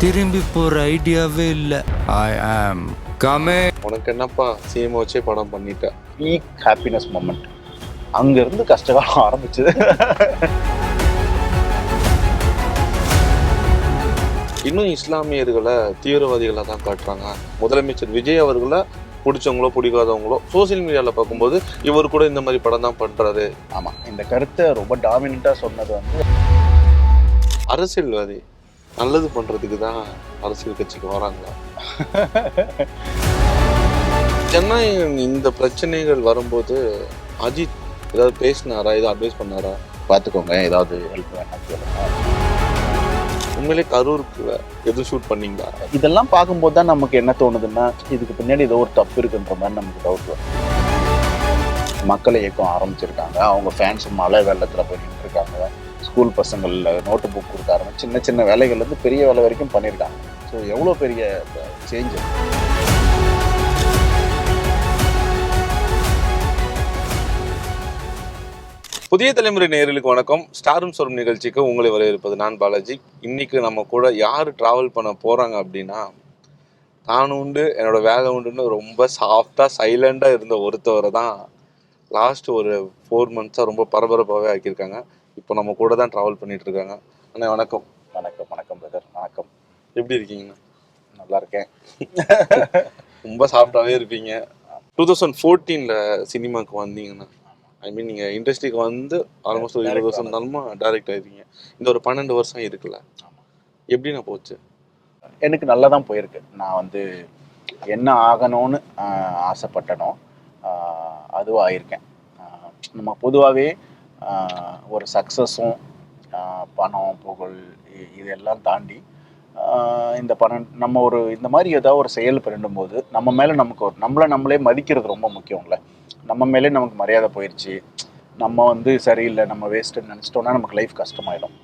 திரும்பி போற ஐடியாவே இல்லை. ஐ ஆம் கமிங். உனக்கு என்னப்பா சிஎம் வச்சே படம் பண்ணிட்டேன். Peak happiness moment. அங்கிருந்து கஷ்டகாலம் ஆரம்பிச்சது. இன்னும் இஸ்லாமியர்களை தீவிரவாதிகளாக தான் காட்டுறாங்க. முதலமைச்சர் விஜய் அவர்களை பிடிச்சவங்களோ பிடிக்காதவங்களோ சோசியல் மீடியாவில் பார்க்கும்போது இவர் கூட இந்த மாதிரி படம் தான் பண்ணுறாரு. ஆமாம், இந்த கருத்தை ரொம்ப டாமினண்ட்டாக சொன்னது வந்து அரசியல்வாதி நல்லது பண்ணுறதுக்கு தான் அரசியல் கட்சிக்கு வராங்களா? ஜனநாயகம் இந்த பிரச்சனைகள் வரும்போது அஜித் ஏதாவது பேசினாரா, ஏதாவது அட்வைஸ் பண்ணாரா? பார்த்துக்கோங்க, ஏதாவது ஹெல்ப் வேணாம் கேளுங்க. உண்மையிலே கரூருக்கு எதுவும் ஷூட் பண்ணீங்களா? இதெல்லாம் பார்க்கும்போது தான் நமக்கு என்ன தோணுதுன்னா, இதுக்கு பின்னாடி ஏதோ ஒரு தப்பு இருக்குன்ற மாதிரி நமக்கு டவுட் வரும். மக்களை இயக்கம் ஆரம்பிச்சிருக்காங்க, அவங்க ஃபேன்ஸ் மழை வெள்ளத்தில் போய் நின்றுருக்காங்க, ஸ்கூல் பசங்களில் நோட்டு புக் கொடுக்க ஆரம்பிச்சு சின்ன சின்ன வேலைகள்லேருந்து பெரிய வேலை வரைக்கும் பண்ணியிருக்காங்க. ஸோ எவ்வளோ பெரிய சேஞ்சு. புதிய தலைமுறை நேயர்களுக்கு வணக்கம். ஸ்டாரும் சொரும் நிகழ்ச்சிக்கு உங்களை வரவேற்பது நான் பாலாஜி. இன்னைக்கு நம்ம கூட யார் ட்ராவல் பண்ண போகிறாங்க அப்படின்னா, நான் உண்டு என்னோட வேலை உண்டுன்னு ரொம்ப சாஃப்டாக சைலண்டாக இருந்த ஒருத்தவரை தான் லாஸ்ட் ஒரு 4 months ரொம்ப பரபரப்பாகவே ஆக்கியிருக்காங்க. இப்போ நம்ம கூட தான் ட்ராவல் பண்ணிட்டு இருக்காங்க. அண்ணா வணக்கம். வணக்கம். வணக்கம் பிரதர். வணக்கம். எப்படி இருக்கீங்கண்ணா? நல்லா இருக்கேன். ரொம்ப சாஃப்டாகவே இருப்பீங்க. 2014 சினிமாவுக்கு வந்தீங்கண்ணா. ஐ மீன் நீங்கள் இண்டஸ்ட்ரிக்கு வந்து ஆல்மோஸ்ட் ஒரு 20 வருஷம் இருந்தாலும் டைரக்ட் ஆகிருக்கீங்க. இந்த ஒரு 12 வருஷம் இருக்குல்ல, எப்படிண்ணா போச்சு? எனக்கு நல்லா தான் போயிருக்கு. நான் வந்து என்ன ஆகணும்னு ஆசைப்பட்டனோ அதுவும் ஆயிருக்கேன். நம்ம பொதுவாகவே ஒரு சக்ஸஸும் பணம் புகழ் இதெல்லாம் தாண்டி இந்த பணம் நம்ம ஒரு இந்த மாதிரி ஏதாவது ஒரு செயல் பண்ணிடும்போது நம்ம மேலே நமக்கு ஒரு நம்மளே மதிக்கிறது ரொம்ப முக்கியம்ல. நம்ம மேலே நமக்கு மரியாதை போயிடுச்சு, நம்ம வந்து சரியில்லை, நம்ம வேஸ்ட்டுன்னு நினச்சிட்டோம்னா நமக்கு லைஃப் கஷ்டமாயிடும்.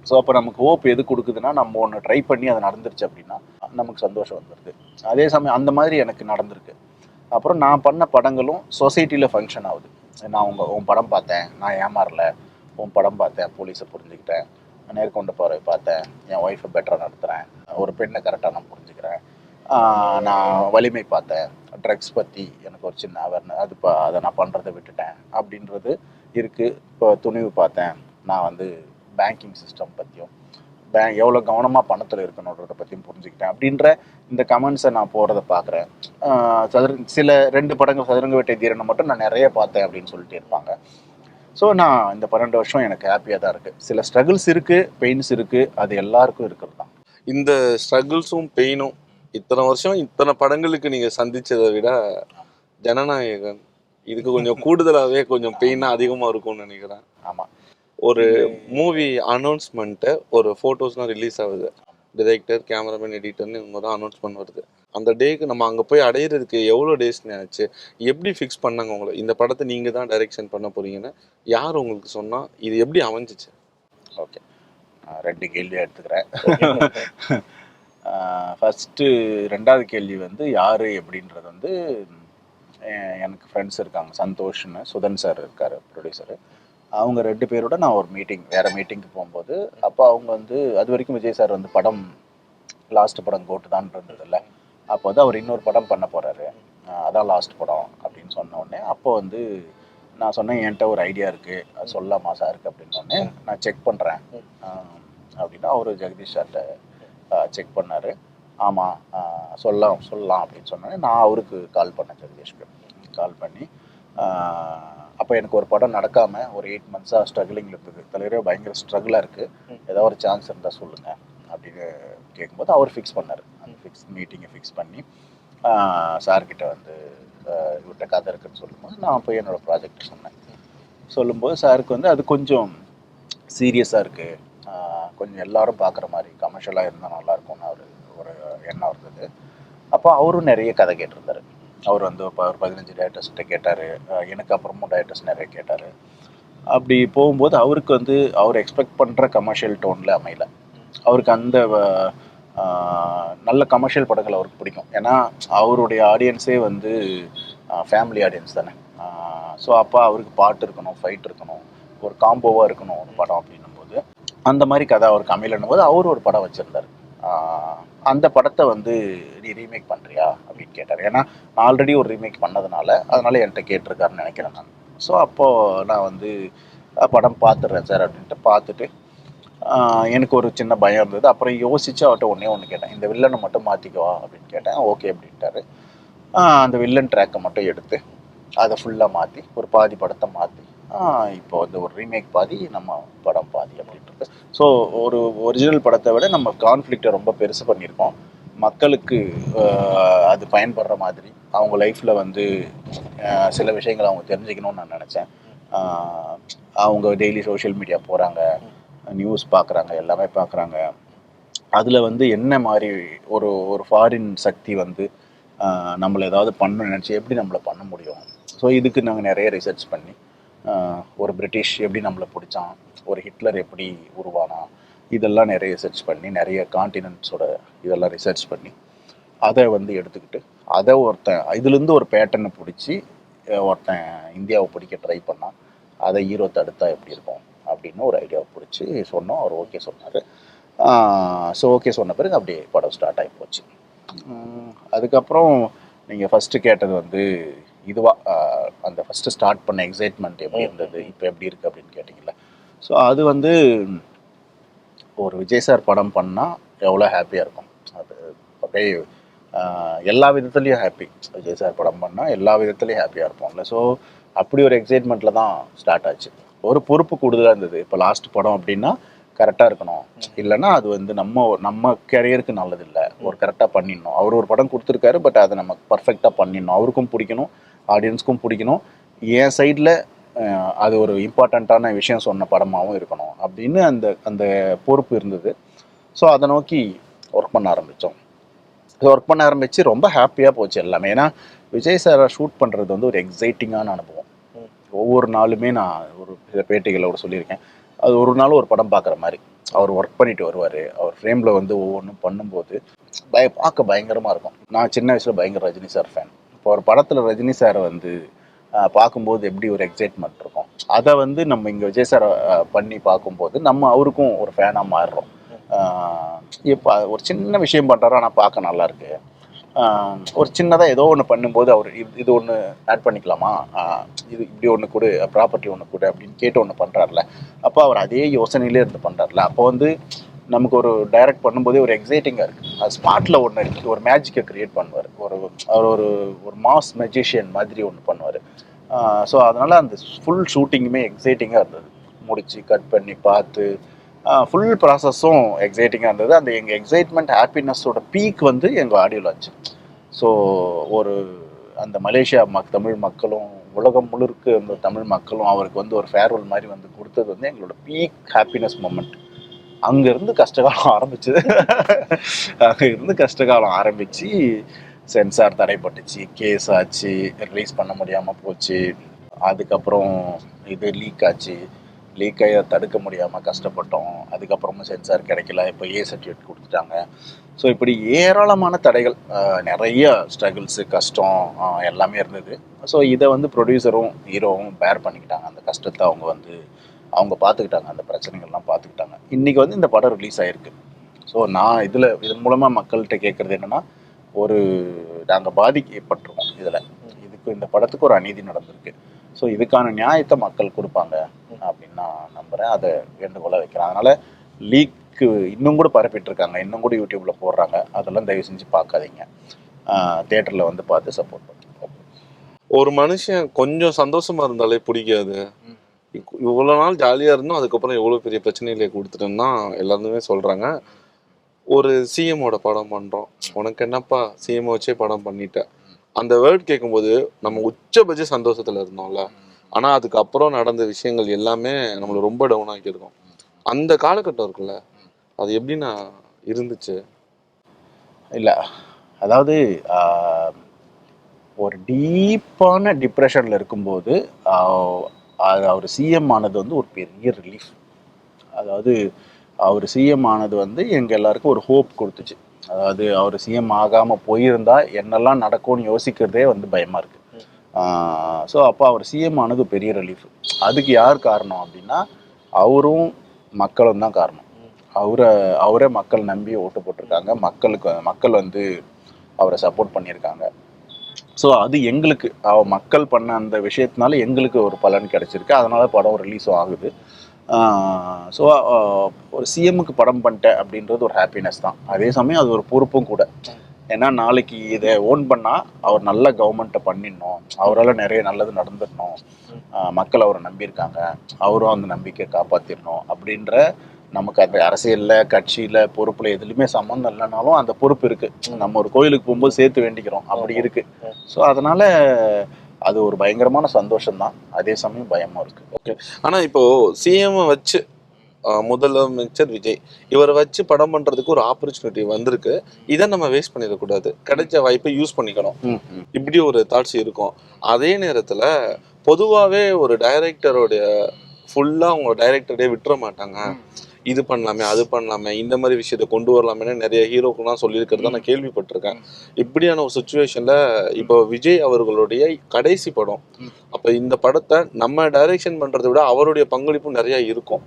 ஸோ அப்போ நமக்கு ஹோப் எது கொடுக்குதுன்னா, நம்ம ஒன்று ட்ரை பண்ணி அது நடந்துருச்சு அப்படின்னா நமக்கு சந்தோஷம் வந்துடுது. அதே சமயம் அந்த மாதிரி எனக்கு நடந்திருக்கு. அப்புறம் நான் பண்ண படங்களும் சொசைட்டியில் ஃபங்க்ஷன் ஆகுது. நான் உன் படம் பார்த்தேன், நான் ஏமாறல, உன் படம் பார்த்தேன், போலீஸை புரிஞ்சுக்கிட்டேன், நேர்கொண்ட பார்வை பார்த்தேன், என் ஒய்ஃபை பெட்டராக நடத்துகிறேன், ஒரு பெண்ணை கரெக்டாக நான் புரிஞ்சுக்கிறேன், நான் வலிமை பார்த்தேன், ட்ரக்ஸ் பற்றி எனக்கு ஒரு சின்ன அவேர்னஸ், அதை நான் பண்ணுறதை விட்டுட்டேன் அப்படின்றது இருக்குது. இப்போ துணிவு பார்த்தேன், நான் வந்து பேங்கிங் சிஸ்டம் பற்றியும் எவ்வளோ கவனமாக பணத்தில் இருக்கணுன்றதை பற்றியும் புரிஞ்சுக்கிட்டேன் அப்படின்ற இந்த கமெண்ட்ஸை நான் போகிறத பார்க்குறேன். சில 2 படங்கள் சதுரங்க வேட்டை தீரனை மட்டும் நான் நிறைய பார்த்தேன் அப்படின்னு சொல்லிட்டு இருப்பாங்க. ஸோ நான் இந்த 12 வருஷம் எனக்கு ஹாப்பியாக தான் இருக்குது. சில ஸ்ட்ரகிள்ஸ் இருக்குது, பெயின்ஸ் இருக்குது, அது எல்லாருக்கும் இருக்கிறது தான். இந்த ஸ்ட்ரகிள்ஸும் பெயினும் இத்தனை வருஷம் இத்தனை படங்களுக்கு நீங்கள் சந்தித்ததை விட ஜனநாயகன் இதுக்கு கொஞ்சம் கூடுதலாகவே கொஞ்சம் பெயினாக அதிகமாக இருக்கும்னு நினைக்கிறேன். ஆமாம், ஒரு மூவி அனௌன்ஸ்மெண்ட்டு ஒரு ஃபோட்டோஸ்லாம் ரிலீஸ் ஆகுது, டிரெக்டர் கேமராமேன் எடிட்டர்னு இவங்க தான் அனௌன்ஸ்மெண்ட் வருது. அந்த டேக்கு நம்ம அங்கே போய் அடையிறதுக்கு எவ்வளோ டேஸ்ன்னு ஆச்சு? எப்படி ஃபிக்ஸ் பண்ணாங்க உங்களை? இந்த படத்தை நீங்கள் தான் டைரெக்ஷன் பண்ண போகிறீங்கன்னு யார் உங்களுக்கு சொன்னால்? இது எப்படி அமைஞ்சிச்சு? ஓகே, 2 கேள்வியாக எடுத்துக்கிறேன். ஃபஸ்ட்டு 2வது கேள்வி வந்து யார் எப்படின்றது வந்து, எனக்கு ஃப்ரெண்ட்ஸ் இருக்காங்க, சந்தோஷ்னு, சுதன் சார் இருக்கார் ப்ரொடியூசரு. அவங்க 2 பேரோட நான் ஒரு வேறு மீட்டிங்க்கு போகும்போது, அப்போ அவங்க வந்து அது வரைக்கும் விஜய் சார் வந்து படம் லாஸ்ட் படம் கோட்டு தான் இருந்ததில்ல. அப்போ வந்து அவர் இன்னொரு படம் பண்ண போகிறாரு, அதான் லாஸ்ட் படம் அப்படின்னு சொன்ன உடனே, அப்போ வந்து நான் சொன்னேன், என்கிட்ட ஒரு ஐடியா இருக்குது, அது சொல்லலாமா சாருக்கு அப்படின்னோடனே, நான் செக் பண்ணுறேன் அப்படின்னா அவர் ஜெகதீஷ் சார்கிட்ட செக் பண்ணார். ஆமாம், சொல்லலாம் அப்படின்னு சொன்னோன்னே நான் அவருக்கு கால் பண்ணேன், ஜெகதீஷ்க்கு கால் பண்ணி. அப்போ எனக்கு ஒரு படம் நடக்காமல் ஒரு 8 months ஸ்ட்ரகிளிங்கில் இருந்தது. தலைவரே பயங்கர ஸ்ட்ரகிளாக இருக்குது, ஏதாவது ஒரு சான்ஸ் இருந்தால் சொல்லுங்கள் அப்படின்னு கேட்கும்போது அவர் ஃபிக்ஸ் பண்ணார். அந்த மீட்டிங்கை ஃபிக்ஸ் பண்ணி சார்கிட்ட வந்து இவர்கிட்ட கதை இருக்குன்னு சொல்லும்போது நான் போய் என்னோடய ப்ராஜெக்ட் சொன்னேன். சொல்லும்போது சாருக்கு வந்து அது கொஞ்சம் சீரியஸாக இருக்குது, கொஞ்சம் எல்லாரும் பார்க்குற மாதிரி கமர்ஷியலாக இருந்தால் நல்லாயிருக்கும்னு ஒரு எண்ணம் இருந்தது. அப்போ அவரும் நிறைய கதை கேட்டிருந்தார். அவர் வந்து ஒரு 15 டேரக்டர்ஸ்கிட்ட கேட்டார், எனக்கு அப்புறமும் டேரக்டர்ஸ் நிறைய கேட்டார். அப்படி போகும்போது அவருக்கு வந்து அவர் எக்ஸ்பெக்ட் பண்ணுற கமர்ஷியல் டோனில் அமையல. அவருக்கு அந்த நல்ல கமர்ஷியல் படங்கள் அவருக்கு பிடிக்கும். ஏன்னா அவருடைய ஆடியன்ஸே வந்து ஃபேமிலி ஆடியன்ஸ் தானே. ஸோ அப்போ அவருக்கு பாட்டு இருக்கணும், ஃபைட் இருக்கணும், ஒரு காம்போவாக இருக்கணும் ஒரு படம் அப்படின்னும்போது, அந்த மாதிரி கதை அவருக்கு அமையலன்னும் போது அவர் ஒரு படம் வச்சுருந்தார். அந்த படத்தை வந்து நீ ரீமேக் பண்ணுறியா அப்படின்னு கேட்டார். ஏன்னா நான் ஆல்ரெடி ஒரு ரீமேக் பண்ணதுனால அதனால என்கிட்ட கேட்டிருக்காருன்னு நினைக்கிறேன் நான். ஸோ அப்போது நான் வந்து படம் பார்த்துட்றேன் சார் அப்படின்ட்டு பார்த்துட்டு எனக்கு ஒரு சின்ன பயம் இருந்தது. அப்புறம் யோசித்து அவர்கிட்ட ஒன்று கேட்டேன், இந்த வில்லனை மட்டும் மாற்றிக்குவா அப்படின்னு கேட்டேன். ஓகே அப்படின்ட்டாரு. அந்த வில்லன் ட்ராக்கை மட்டும் எடுத்து அதை ஃபுல்லாக மாற்றி ஒரு பாதி படத்தை மாற்றி இப்போ வந்து ஒரு ரீமேக் பாதி நம்ம படம் பாதி அப்படின்ட்டு. ஸோ ஒரு ஒரிஜினல் படத்தை விட நம்ம கான்ஃப்ளிக்டை ரொம்ப பெருசு பண்ணியிருக்கோம். மக்களுக்கு அது பயன்படுற மாதிரி அவங்க லைஃப்பில் வந்து சில விஷயங்களை அவங்க தெரிஞ்சுக்கணும்னு நான் நினச்சேன். அவங்க டெய்லி சோஷியல் மீடியா போகிறாங்க, நியூஸ் பார்க்குறாங்க, எல்லாமே பார்க்குறாங்க. அதில் வந்து என்ன மாதிரி ஒரு ஒரு ஃபாரின் சக்தி வந்து நம்மளை ஏதாவது பண்ணணும்னு நினச்சி எப்படி நம்மளை பண்ண முடியும். ஸோ இதுக்கு நாங்கள் நிறைய ரிசர்ச் பண்ணி ஒரு பிரிட்டிஷ் எப்படி நம்மளை பிடிச்சான், ஒரு ஹிட்லர் எப்படி உருவானா, இதெல்லாம் நிறைய ரிசர்ச் பண்ணி நிறைய கான்டினென்ட்ஸோட இதெல்லாம் ரிசர்ச் பண்ணி அதை வந்து எடுத்துக்கிட்டு அதை ஒருத்தன் இதுலேருந்து ஒரு பேட்டர்னை பிடிச்சி ஒருத்தன் இந்தியாவை பிடிக்க ட்ரை பண்ணான். அதை ஹீரோ தடுத்தா எப்படி இருக்கும் அப்படின்னு ஒரு ஐடியாவை பிடிச்சி சொன்னோம். அவர் ஓகே சொன்னார். ஸோ ஓகே சொன்ன பிறகு அப்படியே படம் ஸ்டார்ட் ஆகி போச்சு. அதுக்கப்புறம் நீங்கள் ஃபஸ்ட்டு கேட்டது வந்து இதுவாக அந்த ஃபஸ்ட்டு ஸ்டார்ட் பண்ண எக்ஸைட்மெண்ட் எப்படி இருந்தது, இப்போ எப்படி இருக்குது அப்படின்னு கேட்டிங்கல்ல. ஸோ அது வந்து ஒரு விஜய் சார் படம் பண்ணால் எவ்வளோ ஹாப்பியாக இருக்கும். அது அப்படியே எல்லா விதத்துலேயும் ஹாப்பி. விஜய் சார் படம் பண்ணால் எல்லா விதத்துலேயும் ஹாப்பியாக இருப்போம்ல. ஸோ அப்படி ஒரு எக்ஸைட்மெண்ட்டில் தான் ஸ்டார்ட் ஆச்சு. ஒரு பொறுப்பு கூடுதலாக இருந்தது. இப்போ லாஸ்ட் படம் அப்படின்னா கரெக்டாக இருக்கணும், இல்லைன்னா அது வந்து நம்ம கேரியருக்கு நல்லதில்லை. ஒரு கரெக்டாக பண்ணிடணும். அவர் ஒரு படம் கொடுத்துருக்காரு, பட் அதை நம்ம பர்ஃபெக்டாக பண்ணிடணும். அவருக்கும் பிடிக்கணும், ஆடியன்ஸ்க்கும் பிடிக்கணும், என் சைடில் அது ஒரு இம்பார்ட்டண்ட்டான விஷயம் சொன்ன படமாகவும் இருக்கணும் அப்படின்னு அந்த அந்த பொறுப்பு இருந்தது. ஸோ அதை நோக்கி ஒர்க் பண்ண ஆரம்பித்தோம். ஒர்க் பண்ண ஆரம்பித்து ரொம்ப ஹாப்பியாக போச்சு எல்லாமே. ஏன்னா விஜய் சாரை ஷூட் பண்ணுறது வந்து ஒரு எக்ஸைட்டிங்கான அனுபவம். ஒவ்வொரு நாளுமே நான் ஒரு சில பேட்டிகளோட சொல்லியிருக்கேன், அது ஒரு நாள் ஒரு படம் பார்க்குற மாதிரி. அவர் ஒர்க் பண்ணிட்டு வருவார், அவர் ஃப்ரேமில் வந்து ஒவ்வொன்றும் பண்ணும்போது பார்க்க பயங்கரமாக இருக்கும். நான் சின்ன வயசில் பயங்கர ரஜினி சார் ஃபேன். இப்போ ஒரு படத்தில் ரஜினி சாரை வந்து பார்க்கும்போது எப்படி ஒரு எக்ஸைட்மெண்ட் இருக்கும், அதை வந்து நம்ம இங்கே விஜய் சாரை பண்ணி பார்க்கும்போது நம்ம அவருக்கும் ஒரு ஃபேனாக மாறுறோம். இப்போ ஒரு சின்ன விஷயம் பண்ணுறாரோ ஆனால் பார்க்க நல்லாயிருக்கு. ஒரு சின்னதாக ஏதோ ஒன்று பண்ணும்போது அவர் இது ஒன்று ஆட் பண்ணிக்கலாமா, இது இப்படி ஒன்று கூட ப்ராப்பர்ட்டி ஒன்று கூட அப்படின்னு கேட்டு ஒன்று பண்ணுறாருல. அப்போ அவர் அதே யோசனையிலே இருந்து பண்ணுறாருல. அப்போ வந்து நமக்கு ஒரு டைரக்ட் பண்ணும்போதே ஒரு எக்ஸைட்டிங்காக இருக்குது. அது ஸ்பாட்டில் ஒன்று இருக்குது, ஒரு மேஜிக்கை க்ரியேட் பண்ணுவார். அவர் ஒரு மாஸ் மெஜிஷியன் மாதிரி ஒன்று பண்ணுவார். ஸோ அதனால் அந்த ஃபுல் ஷூட்டிங்குமே எக்ஸைட்டிங்காக இருந்தது. முடித்து கட் பண்ணி பார்த்து ஃபுல் ப்ராசஸும் எக்ஸைட்டிங்காக இருந்தது. அந்த எங்கள் எக்ஸைட்மெண்ட் ஹாப்பினஸோட பீக் வந்து எங்கள் ஆடியோவில் ஆச்சு. ஸோ ஒரு அந்த மலேசியா தமிழ் மக்களும் உலகம் முழுக்க அந்த தமிழ் மக்களும் அவருக்கு வந்து ஒரு ஃபேர்வெல் மாதிரி வந்து கொடுத்தது வந்து எங்களோட பீக் ஹாப்பினஸ் மொமெண்ட். அங்கேருந்து கஷ்டகாலம் ஆரம்பிச்சுது. அங்கேருந்து கஷ்டகாலம் ஆரம்பித்து சென்சார் தடைப்பட்டுச்சு, கேஸ் ஆச்சு, ரிலீஸ் பண்ண முடியாமல் போச்சு. அதுக்கப்புறம் இது லீக் ஆச்சு, லீக் ஆகி தடுக்க முடியாமல் கஷ்டப்பட்டோம். அதுக்கப்புறமும் சென்சார் கிடைக்கல, இப்போ ஏ சர்டிஃபிகேட் கொடுத்துட்டாங்க. ஸோ இப்படி ஏராளமான தடைகள், நிறைய ஸ்ட்ரகிள்ஸு, கஷ்டம் எல்லாமே இருந்தது. ஸோ இதை வந்து ப்ரொடியூசரும் ஹீரோவும் பேர் பண்ணிக்கிட்டாங்க. அந்த கஷ்டத்தை அவங்க பார்த்துக்கிட்டாங்க, அந்த பிரச்சனைகள்லாம் பார்த்துக்கிட்டாங்க. இன்றைக்கி வந்து இந்த படம் ரிலீஸ் ஆகிருக்கு. ஸோ நான் இதன் மூலமாக மக்கள்கிட்ட கேட்குறது என்னென்னா, நாங்கள் பாதிக்கப்பட்டிருக்கோம் இதுக்கு இந்த படத்துக்கு ஒரு அநீதி நடந்திருக்கு. ஸோ இதுக்கான நியாயத்தை மக்கள் கொடுப்பாங்க அப்படின்னு நான் நம்புகிறேன். அதை வேண்டுகோளாக வைக்கிறேன். அதனால் லீக்கு இன்னும் கூட பரப்பிட்டுருக்காங்க, இன்னும் கூட யூடியூப்பில் போடுறாங்க. அதெல்லாம் தயவு செஞ்சு பார்க்காதீங்க, தியேட்டரில் வந்து பார்த்து சப்போர்ட் பண்ணுங்க. ஒரு மனுஷன் கொஞ்சம் சந்தோஷமாக இருந்தாலே பிடிக்காது. இவ்வளோ நாள் ஜாலியாக இருந்தோம், அதுக்கப்புறம் எவ்வளோ பெரிய பிரச்சனைகளை கொடுத்துட்டோம்னா எல்லாருமே சொல்கிறாங்க. ஒரு சிஎம்மோட படம் பண்ணுறோம், உனக்கு என்னப்பா சிஎம் வச்சே படம் பண்ணிட்டேன், அந்த வேர்ட் கேட்கும்போது நம்ம உச்சபட்ச சந்தோஷத்தில் இருந்தோம்ல. ஆனால் அதுக்கப்புறம் நடந்த விஷயங்கள் எல்லாமே நம்மளை ரொம்ப டவுன் ஆக்கியிருக்கோம். அந்த காலகட்டம் இருக்குல்ல, அது எப்படின்னா இருந்துச்சு? இல்லை, அதாவது ஒரு டீப்பான டிப்ரெஷனில் இருக்கும்போது அவர் சிஎம் ஆனது வந்து ஒரு பெரிய ரிலீஃப். அதாவது அவர் சிஎம் ஆனது வந்து எங்கள் எல்லாருக்கும் ஒரு ஹோப் கொடுத்துச்சு. அதாவது அவர் சிஎம் ஆகாமல் போயிருந்தா என்னெல்லாம் நடக்கும்னு யோசிக்கிறதே வந்து பயமாக இருக்குது. ஸோ அப்போ அவர் சிஎம் ஆனது பெரிய ரிலீஃப். அதுக்கு யார் காரணம் அப்படின்னா அவரும் மக்களும் தான் காரணம். அவரே மக்கள் நம்பி ஓட்டு போட்டிருக்காங்க. மக்கள் வந்து அவரை சப்போர்ட் பண்ணியிருக்காங்க. ஸோ அது எங்களுக்கு மக்கள் பண்ண அந்த விஷயத்தினால எங்களுக்கு ஒரு பலன் கிடைச்சிருக்கு. அதனால படம் ரிலீஸும் ஆகுது. ஸோ ஒரு சிஎம்முக்கு படம் பண்ணிட்டேன் அப்படின்றது ஒரு ஹாப்பினஸ் தான். அதே சமயம் அது ஒரு பொறுப்பும் கூட. ஏன்னா நாளைக்கு இதை ஓன் பண்ணால் அவர் நல்ல கவர்மெண்ட்டை பண்ணிடணும், அவரால் நிறைய நல்லது நடந்துடணும், மக்கள் அவரை நம்பியிருக்காங்க, அவரும் அந்த நம்பிக்கையை காப்பாற்றிடணும் அப்படின்ற நமக்கு அந்த அரசியலில் கட்சியில் பொறுப்பில் எதுலையுமே சம்மந்தம் இல்லைனாலும் அந்த பொறுப்பு இருக்குது. நம்ம ஒரு கோயிலுக்கு போகும்போது சேர்த்து வேண்டிக்கிறோம், அப்படி இருக்குது. ஸோ அதனால் அது ஒரு பயங்கரமான சந்தோஷம் தான், அதே சமயம் பயமாக இருக்குது. ஓகே. ஆனால் இப்போது சிஎம் வச்சு முதலமைச்சர் விஜய் இவரை வச்சு படம் பண்றதுக்கு ஒரு ஆப்பர்ச்சுனிட்டி வந்திருக்கு. இதை நம்ம வேஸ்ட் பண்ணிடக்கூடாது, கிடைச்ச வாய்ப்பை யூஸ் பண்ணிக்கணும், இப்படி ஒரு தாட்ஸ் இருக்கும். அதே நேரத்துல பொதுவாகவே ஒரு டைரக்டரோடைய ஃபுல்லா அவங்க டைரக்டரே விட்டுற மாட்டாங்க. இது பண்ணலாமே, அது பண்ணலாமே, இந்த மாதிரி விஷயத்த கொண்டு வரலாமே நிறைய ஹீரோக்கெல்லாம் சொல்லியிருக்கிறத நான் கேள்விப்பட்டிருக்கேன். இப்படியான ஒரு சுச்சுவேஷன்ல இப்போ விஜய் அவர்களுடைய கடைசி படம், அப்ப இந்த படத்தை நம்ம டைரக்ஷன் பண்றதை விட அவருடைய பங்களிப்பும் நிறைய இருக்கும்.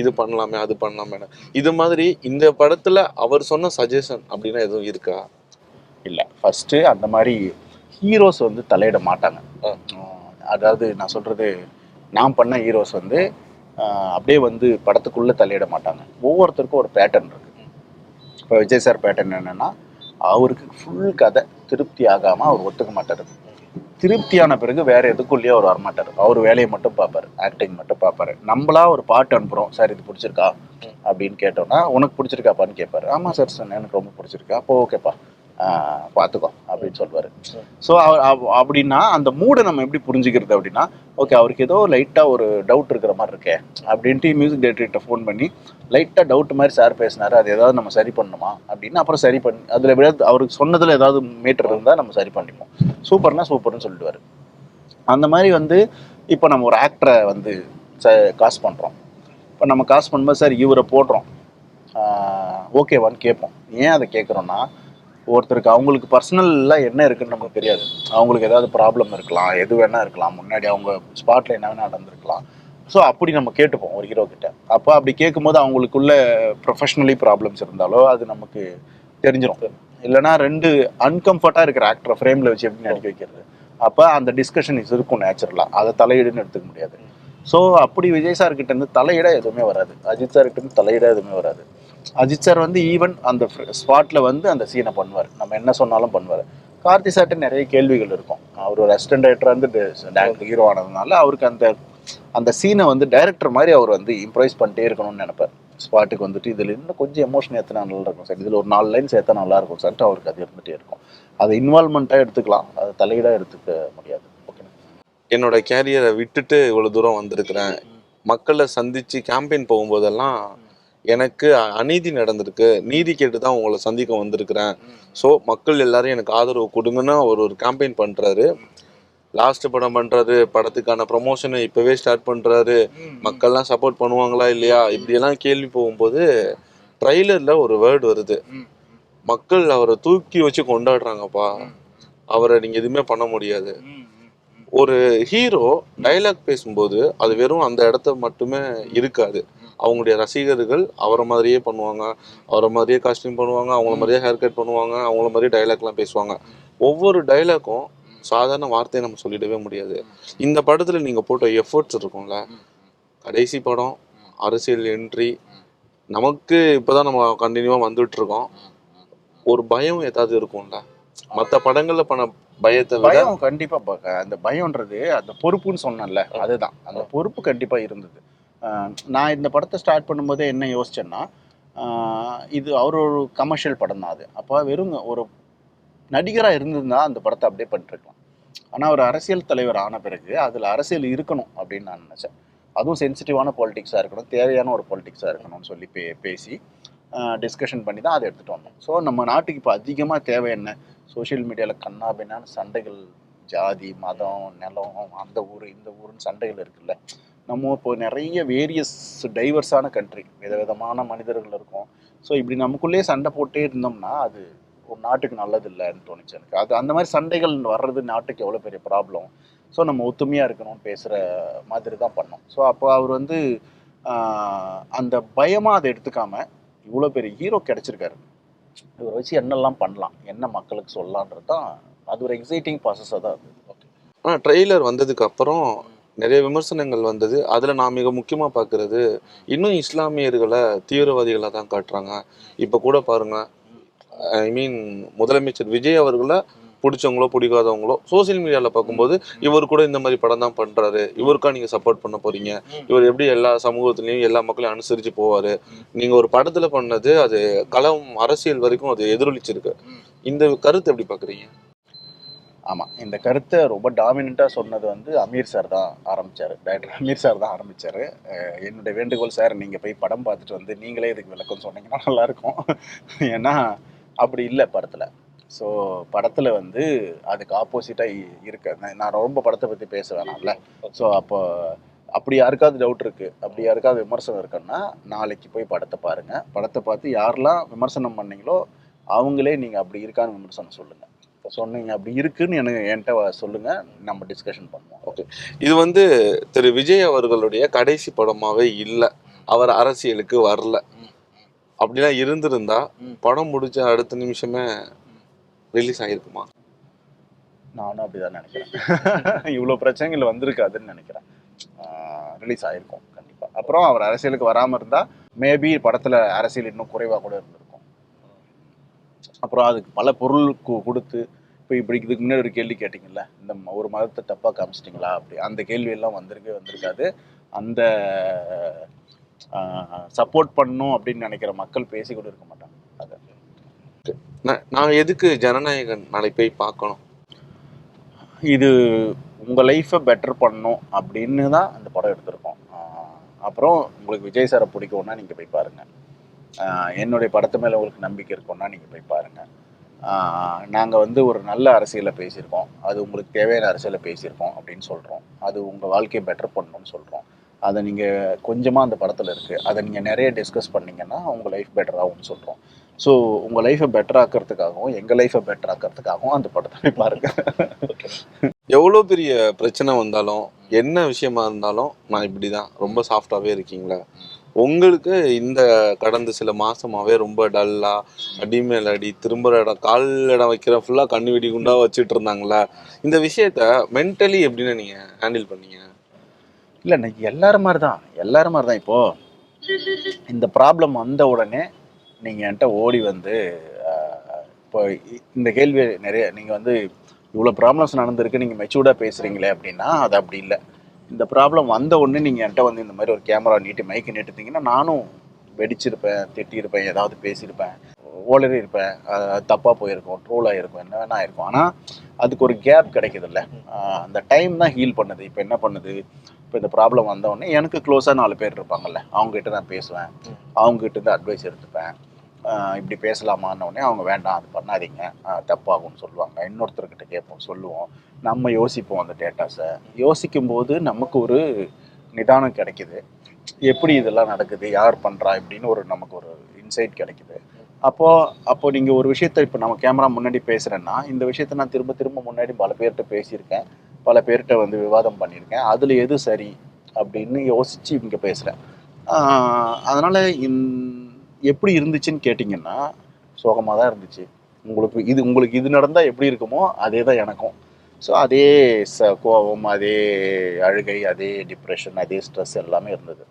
இது பண்ணலாமே, அது பண்ணலாமே, இது மாதிரி இந்த படத்துல அவர் சொன்ன சஜஷன் அப்படின்னா எதுவும் இருக்கா? இல்லை, ஃபர்ஸ்ட் அந்த மாதிரி ஹீரோஸ் வந்து தலையிட மாட்டாங்க. அதாவது நான் சொல்றது, நான் பண்ண ஹீரோஸ் வந்து அப்படியே வந்து படத்துக்குள்ளே தலையிட மாட்டாங்க. ஒவ்வொருத்தருக்கும் ஒரு பேட்டர்ன் இருக்குது. இப்போ விஜய் சார் பேட்டர்ன் என்னென்னா, அவருக்கு ஃபுல் கதை திருப்தி ஆகாமல் அவர் ஒத்துக்க மாட்டார். திருப்தியான பிறகு வேறு எதுக்குள்ளேயே அவர் வரமாட்டார். அவர் வேலையை மட்டும் பார்ப்பார், ஆக்டிங் மட்டும் பார்ப்பார். நம்மளா ஒரு பாட்டு அனுப்புகிறோம், சார் இது பிடிச்சிருக்கா அப்படின்னு கேட்டோம்னா, உனக்கு பிடிச்சிருக்காப்பான்னு கேட்பாரு. ஆமாம் சார் சார் எனக்கு ரொம்ப பிடிச்சிருக்கா, அப்போ ஓகேப்பா பார்த்துக்கோ அப்படின்னு சொல்லுவார். ஸோ அப்படின்னா அந்த மூடை நம்ம எப்படி புரிஞ்சுக்கிறது அப்படின்னா, ஓகே அவருக்கு ஏதோ லைட்டாக ஒரு டவுட் இருக்கிற மாதிரி இருக்கே அப்படின்ட்டு மியூசிக் டைரக்டர்கிட்ட ஃபோன் பண்ணி லைட்டாக டவுட் மாதிரி சார் பேசினார், அது ஏதாவது நம்ம சரி பண்ணணுமா அப்படின்னு அப்புறம் சரி பண்ணி அதில் எப்படியாவது அவருக்கு சொன்னதில் ஏதாவது மீட்டர் இருந்தால் நம்ம சரி பண்ணிப்போம். சூப்பர்னா சூப்பர்னு சொல்லிடுவார். அந்த மாதிரி வந்து இப்போ நம்ம ஒரு ஆக்டரை வந்து காசு பண்ணுறோம். இப்போ நம்ம காசு பண்ணும்போது சார் இவரை போடுறோம், ஓகேவான்னு கேட்போம். ஏன் அதை கேட்குறோன்னா, ஒருத்தருக்கு அவங்களுக்கு பர்சனலாக என்ன இருக்குன்னு நமக்கு தெரியாது. அவங்களுக்கு ஏதாவது ப்ராப்ளம் இருக்கலாம், எது வேணா இருக்கலாம், முன்னாடி அவங்க ஸ்பாட்டில் என்ன வேணா நடந்திருக்கலாம். ஸோ அப்படி நம்ம கேட்டுப்போம் ஒரு ஹீரோ கிட்ட. அப்போ அப்படி கேட்கும்போது அவங்களுக்குள்ள ப்ரொஃபஷ்னலி ப்ராப்ளம்ஸ் இருந்தாலோ அது நமக்கு தெரிஞ்சிடும். இல்லைனா ரெண்டு அன்கம்ஃபர்ட்டாக இருக்கிற ஆக்டரை ஃப்ரேமில் வச்சு எப்படி நடிக்க வைக்கிறது, அப்போ அந்த டிஸ்கஷன் இருக்கும் நேச்சுரலாக, அதை தலையீடுன்னு எடுத்துக்க முடியாது. ஸோ அப்படி விஜய் சார்கிட்ட இருந்து தலையிட எதுவுமே வராது, அஜித் சார்கிட்ட இருந்து தலையிட எதுவுமே வராது. அஜித் சார் வந்து ஈவன் அந்த ஸ்பாட்டில் வந்து அந்த சீனை பண்ணுவார், நம்ம என்ன சொன்னாலும் பண்ணுவார். கார்த்தி சார்ட்ட நிறைய கேள்விகள் இருக்கும். அவர் ஒரு அசிஸ்டன்ட் டைரக்டராக வந்து ஹீரோ ஆனதுனால அவருக்கு அந்த சீனை வந்து டைரக்டர் மாதிரி அவர் வந்து இம்ப்ரைஸ் பண்ணிட்டே இருக்கணும்னு நினைப்பார். ஸ்பாட்டுக்கு வந்துட்டு இதில் இன்னும் கொஞ்சம் எமோஷன் ஏற்றினா நல்லா இருக்கும் சார், இதில் ஒரு 4 லைன் சேர்த்தா நல்லா இருக்கும் சார்ட்டு அவருக்கு அது இருந்துகிட்டே இருக்கும். அதை இன்வால்மெண்ட்டாக எடுத்துக்கலாம், அதை தலையீடாக எடுத்துக்க முடியாது. ஓகே, என்னோட கேரியரை விட்டுட்டு இவ்வளோ தூரம் வந்திருக்கிறேன், மக்களை சந்தித்து கேம்பெயின் போகும்போதெல்லாம் எனக்கு அநீதி நடந்திருக்கு, நீதி கேட்டு தான் உங்களை சந்திக்க வந்திருக்கிறேன், ஸோ மக்கள் எல்லாரும் எனக்கு ஆதரவு கொடுங்கன்னு அவர் ஒரு கேம்பெயின் பண்ணுறாரு. லாஸ்ட் படம் பண்ணுறாரு, படத்துக்கான ப்ரொமோஷனை இப்போவே ஸ்டார்ட் பண்ணுறாரு, மக்கள்லாம் சப்போர்ட் பண்ணுவாங்களா இல்லையா இப்படியெல்லாம் கேள்வி போகும்போது ட்ரைலரில் ஒரு வேர்டு வருது, மக்கள் அவரை தூக்கி வச்சு கொண்டாடுறாங்கப்பா, அவரை நீங்கள் எதுவுமே பண்ண முடியாது. ஒரு ஹீரோ டைலாக் பேசும்போது அது வெறும் அந்த இடத்த மட்டுமே இருக்காது, அவங்களுடைய ரசிகர்கள் அவரை மாதிரியே பண்ணுவாங்க, அவரை மாதிரியே காஸ்டியூம் பண்ணுவாங்க, அவங்கள மாதிரியே ஹேர் கட் பண்ணுவாங்க, அவங்கள மாதிரியே டைலாக்லாம் பேசுவாங்க. ஒவ்வொரு டைலாக்கும் சாதாரண வார்த்தையை நம்ம சொல்லிடவே முடியாது. இந்த படத்தில் நீங்கள் போட்ட எஃபர்ட்ஸ் இருக்கும்ல, கடைசி படம், அரசியல் என்ட்ரி, நமக்கு இப்போதான் நம்ம கண்டினியூவாக வந்துட்டு இருக்கோம், ஒரு பயம் ஏதாவது இருக்கும்ல, மற்ற படங்களில் பண்ண பயத்தை பயம் கண்டிப்பாக. அந்த பயம்ன்றது அந்த பொறுப்புன்னு சொன்னேன்ல, அதுதான் அந்த பொறுப்பு கண்டிப்பாக இருந்தது. நான் இந்த படத்தை ஸ்டார்ட் பண்ணும்போதே என்ன யோசிச்சேன்னா, இது அவர் ஒரு கமர்ஷியல் படம் தான் அது. அப்போ வெறும் ஒரு நடிகராக இருந்திருந்தால் அந்த படத்தை அப்படியே பண்ணிருக்கலாம். ஆனால் ஒரு அரசியல் தலைவர் ஆன பிறகு அதில் அரசியல் இருக்கணும் அப்படின்னு நான் நினச்சேன். அதுவும் சென்சிட்டிவான பாலிடிக்ஸாக இருக்கணும், தேவையான ஒரு பாலிடிக்ஸாக இருக்கணும்னு சொல்லி பேசி டிஸ்கஷன் பண்ணி தான் அதை எடுத்துகிட்டு வந்தோம். ஸோ நம்ம நாட்டுக்கு இப்போ அதிகமாக தேவை என்ன, சோஷியல் மீடியாவில் கண்ணாபின்னான சண்டைகள், ஜாதி மதம் நிலம், அந்த ஊர் இந்த ஊருன்னு சண்டைகள் இருக்குல்ல. நம்ம இப்போ நிறைய வேரியஸ் டைவர்ஸான கண்ட்ரி, விதவிதமான மனிதர்கள் இருக்கும். ஸோ இப்படி நமக்குள்ளேயே சண்டை போட்டே இருந்தோம்னா அது ஒரு நாட்டுக்கு நல்லது இல்லைன்னு தோணுச்சு எனக்கு. அது அந்த மாதிரி சண்டைகள் வர்றது நாட்டுக்கு எவ்வளோ பெரிய ப்ராப்ளம். ஸோ நம்ம ஒத்துமையாக இருக்கணும்னு பேசுகிற மாதிரி தான் பண்ணோம். ஸோ அப்போ அவர் வந்து அந்த பயமாக அதை எடுத்துக்காம இவ்வளோ பெரிய ஹீரோ கிடைச்சிருக்காரு, இவரை வச்சு என்னெல்லாம் பண்ணலாம், என்ன மக்களுக்கு சொல்லலான்றது தான் அது ஒரு எக்ஸைட்டிங் ப்ராசஸாக தான் இருந்தது. ஓகே. ஆனால் ட்ரெய்லர் வந்ததுக்கு அப்புறம் நிறைய விமர்சனங்கள் வந்தது. அதில் நான் மிக முக்கியமாக பார்க்குறது, இன்னும் இஸ்லாமியர்களை தீவிரவாதிகளாக தான் காட்டுறாங்க. இப்போ கூட பாருங்கள், ஐ மீன் முதலமைச்சர் விஜய் அவர்களை பிடிச்சவங்களோ பிடிக்காதவங்களோ சோசியல் மீடியாவில் பார்க்கும்போது இவர் கூட இந்த மாதிரி படம் தான் பண்ணுறாரு, இவருக்கா நீங்கள் சப்போர்ட் பண்ண போகிறீங்க, இவர் எப்படி எல்லா சமூகத்துலேயும் எல்லா மக்களையும் அனுசரித்து போவார், நீங்கள் ஒரு படத்தில் பண்ணது அது களம் அரசியல் வரைக்கும் அது எதிரொலிச்சிருக்கு. இந்த கருத்து எப்படி பார்க்குறீங்க? ஆமாம், இந்த கருத்தை ரொம்ப டாமினண்ட்டாக சொன்னது வந்து அமீர் சார் தான் ஆரம்பித்தார். டைரக்டர் அமீர் சார் தான் ஆரம்பித்தார். என்னுடைய வேண்டுகோள், சார் நீங்கள் போய் படம் பார்த்துட்டு வந்து நீங்களே இதுக்கு விளக்கம் சொன்னீங்கன்னா நல்லாயிருக்கும். ஏன்னா அப்படி இல்லை படத்தில். ஸோ படத்தில் வந்து அதுக்கு ஆப்போசிட்டாக இருக்கு. நான் ரொம்ப படத்தை பற்றி பேச வேணாம்ல. ஸோ அப்படி யாருக்காவது டவுட் இருக்குது, அப்படி யாருக்காவது விமர்சனம் இருக்குன்னா நாளைக்கு போய் படத்தை பாருங்கள். படத்தை பார்த்து யாரெல்லாம் விமர்சனம் பண்ணீங்களோ அவங்களே நீங்கள் அப்படி இருக்கான்னு விமர்சனம் சொல்லுங்கள். சொன்னீங்க அப்படி இருக்குன்னு என்கிட்ட சொல்லுங்க, நம்ம டிஸ்கஷன் பண்ணுவோம். ஓகே. இது வந்து திரு விஜய் அவர்களுடைய கடைசி படமாவே இல்லை, அவர் அரசியலுக்கு வரல. அப்படிலாம் இருந்திருந்தா படம் முடிச்ச அடுத்த நிமிஷமே ரிலீஸ் ஆகிருக்குமா? நானும் அப்படிதான் நினைக்கிறேன். இவ்வளோ பிரச்சனைகள் வந்திருக்காதுன்னு நினைக்கிறேன். ரிலீஸ் ஆகிருக்கும் கண்டிப்பாக. அப்புறம் அவர் அரசியலுக்கு வராமல் இருந்தால் மேபி படத்தில் அரசியல் இன்னும் குறைவாக கூட இருந்திருக்கும். அப்புறம் அதுக்கு பல பொருள் கொடுத்து, இப்போ இப்படி இதுக்கு முன்னாடி ஒரு கேள்வி கேட்டிங்கல்ல, இந்த ஒரு மதத்தை தப்பாக காமிச்சிட்டிங்களா, அப்படி அந்த கேள்வியெல்லாம் வந்திருக்காது. அந்த சப்போர்ட் பண்ணணும் அப்படின்னு நினைக்கிற மக்கள் பேசி கூட இருக்க மாட்டாங்க. அதை நான் எதுக்கு ஜனநாயகன் நாளை போய் பார்க்கணும்? இது உங்கள் லைஃப்பை பெட்டர் பண்ணணும் அப்படின்னு தான் அந்த படம் எடுத்திருக்கோம். அப்புறம் உங்களுக்கு விஜய் சாரை பிடிக்கும்னா நீங்கள் போய் பாருங்கள். என்னுடைய படத்து மேலே உங்களுக்கு நம்பிக்கை இருக்கும்னா நீங்கள் போய் பாருங்கள். நாங்கள் வந்து ஒரு நல்ல அரசியலை பேசியிருக்கோம், அது உங்களுக்கு தேவையான அரசியலை பேசியிருக்கோம் அப்படின்னு சொல்கிறோம். அது உங்கள் வாழ்க்கையை பெட்டர் பண்ணணும்னு சொல்கிறோம். அதை நீங்கள் கொஞ்சமாக அந்த படத்தில் இருக்குது, அதை நீங்கள் நிறைய டிஸ்கஸ் பண்ணிங்கன்னா உங்கள் லைஃப் பெட்டர் ஆகும்னு சொல்கிறோம். ஸோ உங்கள் லைஃப்பை பெட்டர் ஆக்கிறதுக்காகவும் எங்கள் லைஃப்பை பெட்டர் ஆக்கிறதுக்காகவும் அந்த படத்தை போய் பாருங்கள். எவ்வளோ பெரிய பிரச்சனை வந்தாலும் என்ன விஷயமா இருந்தாலும் நான் இப்படி தான் ரொம்ப சாஃப்டாகவே இருக்கீங்களா? உங்களுக்கு இந்த கடந்த சில மாசமாவே ரொம்ப டல்லா, அடிமேல் அடி, திரும்புற இடம் கால் இடம் வைக்கிற ஃபுல்லா கண்ணு வெடி குண்டா வச்சுட்டு இருந்தாங்களா? இந்த விஷயத்த மென்டலி எப்படின்னு நீங்க ஹேண்டில் பண்ணீங்க? இல்லை, எல்லாரும் மாதிரி தான். இப்போ இந்த ப்ராப்ளம் வந்த உடனே நீங்கள் என்கிட்ட ஓடி வந்து இப்போ இந்த கேள்வி நிறைய நீங்கள் வந்து இவ்வளோ ப்ராப்ளம்ஸ் நடந்திருக்கு, நீங்கள் மெச்சூர்டாக பேசுகிறீங்களே அப்படின்னா அது அப்படி இல்லை. இந்த ப்ராப்ளம் வந்த உடனே நீங்கள் என்கிட்ட வந்து இந்த மாதிரி ஒரு கேமரா நீட்டி மைக்கு நீட்டுத்தீங்கன்னா நானும் வெடிச்சிருப்பேன், திட்டியிருப்பேன், ஏதாவது பேசியிருப்பேன், ஓலரி இருப்பேன், தப்பாக போயிருக்கோம், ட்ரோல் ஆகிருக்கும், என்ன வேணா இருக்கும். ஆனால் அதுக்கு ஒரு கேப் கிடைக்குதுல்ல, அந்த டைம் தான் ஹீல் பண்ணுது. இப்போ என்ன பண்ணுது, இப்போ இந்த ப்ராப்ளம் வந்தவுடனே எனக்கு க்ளோஸாக 4 பேர் இருப்பாங்கல்ல, அவங்ககிட்ட நான் பேசுவேன், அவங்ககிட்ட இருந்து அட்வைஸ் எடுத்துப்பேன். இப்படி பேசலாமான்னொடனே அவங்க வேண்டாம் அது பண்ணாதீங்க தப்பாகும்னு சொல்லுவாங்க. இன்னொருத்தர்கிட்ட கேட்போம், சொல்லுவோம், நம்ம யோசிப்போம். அந்த டேட்டாஸை யோசிக்கும்போது நமக்கு ஒரு நிதானம் கிடைக்குது, எப்படி இதெல்லாம் நடக்குது, யார் பண்ணுறா இப்படின்னு நமக்கு ஒரு இன்சைட் கிடைக்குது. அப்போது நீங்கள் ஒரு விஷயத்தை இப்போ நம்ம கேமரா முன்னாடி பேசுகிறேன்னா இந்த விஷயத்தை நான் திரும்ப திரும்ப முன்னாடி பல பேர்கிட்ட பேசியிருக்கேன், பல பேர்கிட்ட வந்து விவாதம் பண்ணியிருக்கேன், அதில் எது சரி அப்படின்னு யோசித்து இங்கே பேசுகிறேன். அதனால் எப்படி இருந்துச்சுன்னு கேட்டிங்கன்னா சோகமாக தான் இருந்துச்சு. உங்களுக்கு இது நடந்தால் எப்படி இருக்குமோ அதே தான் எனக்கும். ஸோ அதே கோபம், அதே அழுகை, அதே டிப்ரெஷன், அதே ஸ்ட்ரெஸ் எல்லாமே இருந்தது.